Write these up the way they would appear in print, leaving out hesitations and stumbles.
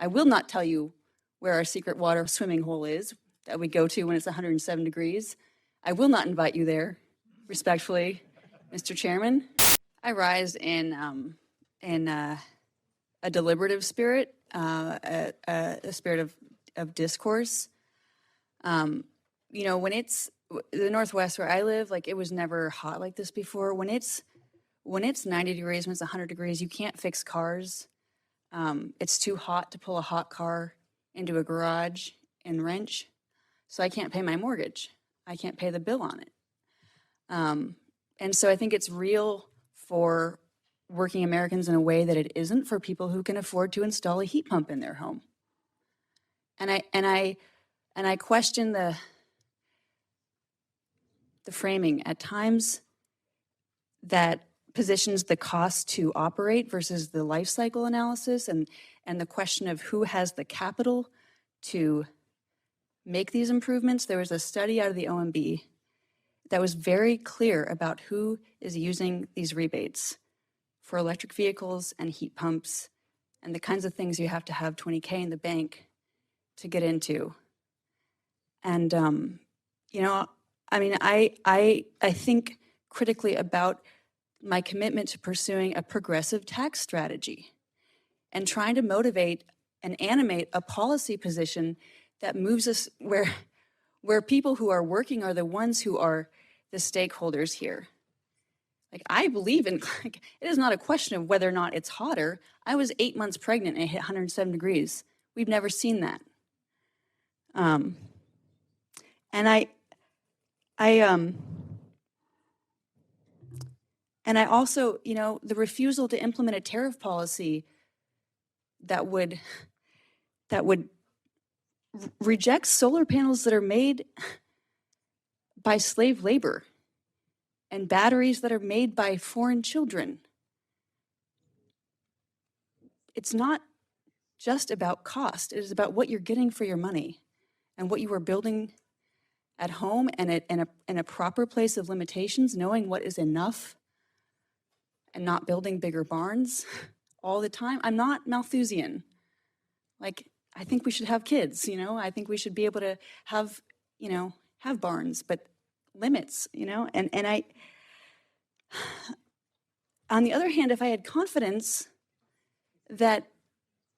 I will not tell you where our secret water swimming hole is that we go to when it's 107 degrees. I will not invite you there, respectfully, Mr. Chairman. I rise in a deliberative spirit, a spirit of discourse. You know, when it's the Northwest where I live, like it was never hot like this before. When it's 90 degrees, when it's 100 degrees, you can't fix cars. It's too hot to pull a hot car into a garage and wrench. So I can't pay my mortgage. I can't pay the bill on it. And so I think it's real for working Americans in a way that it isn't for people who can afford to install a heat pump in their home. And I question the framing at times that positions the cost to operate versus the life cycle analysis and the question of who has the capital to make these improvements. There was a study out of the OMB that was very clear about who is using these rebates for electric vehicles and heat pumps and the kinds of things you have to have $20K in the bank to get into. And, you know, I mean, I think critically about my commitment to pursuing a progressive tax strategy and trying to motivate and animate a policy position that moves us where people who are working are the ones who are the stakeholders here. Like, I believe in, like, it is not a question of whether or not it's hotter. I was 8 months pregnant and it hit 107 degrees. We've never seen that. And I also, you know, the refusal to implement a tariff policy that would reject solar panels that are made by slave labor and batteries that are made by foreign children. It's not just about cost. It is about what you're getting for your money and what you are building at home and in a proper place of limitations, knowing what is enough and not building bigger barns all the time. I'm not Malthusian. Like, I think we should have kids, you know? I think we should be able to have, you know, have barns, but limits, you know? And I, on the other hand, if I had confidence that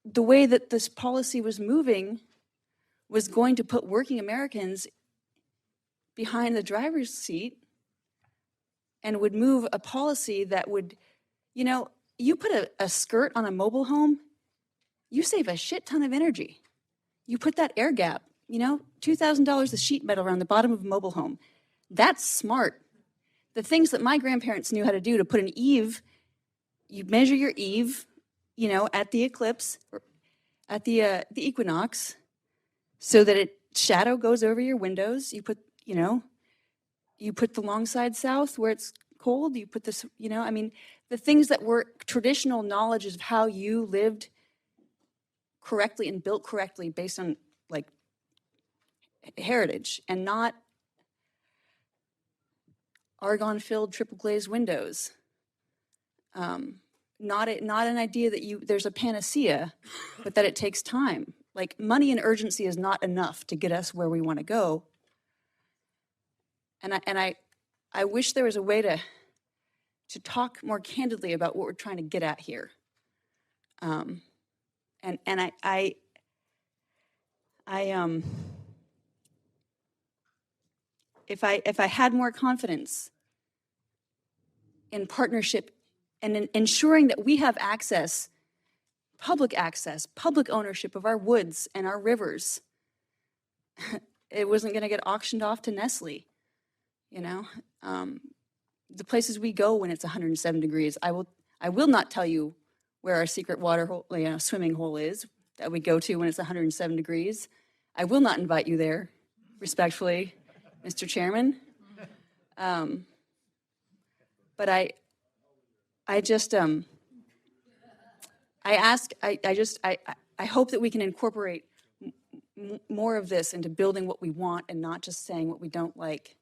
the way that this policy was moving was going to put working Americans behind the driver's seat and would move a policy that would, you know, you put a skirt on a mobile home, you save a shit ton of energy. You put that air gap, you know, $2,000 of sheet metal around the bottom of a mobile home. That's smart. The things that my grandparents knew how to do to put an eave, you measure your eave, you know, at the eclipse, or at the equinox, so that shadow goes over your windows. You put, you know, you put the long side south where it's cold. You put this, you know, I mean, the things that were traditional knowledge of how you lived correctly and built correctly based on, like, heritage and not argon-filled triple glazed windows. Not an idea that there's a panacea, but that it takes time. Like, money and urgency is not enough to get us where we want to go. And I wish there was a way to talk more candidly about what we're trying to get at here. If I had more confidence in partnership and in ensuring that we have access, public ownership of our woods and our rivers, it wasn't going to get auctioned off to Nestle, you know? The places we go when it's 107 degrees, I will not tell you where our secret water hole, you know, swimming hole is that we go to when it's 107 degrees. I will not invite you there, respectfully, Mr. Chairman. But I hope that we can incorporate more of this into building what we want and not just saying what we don't like.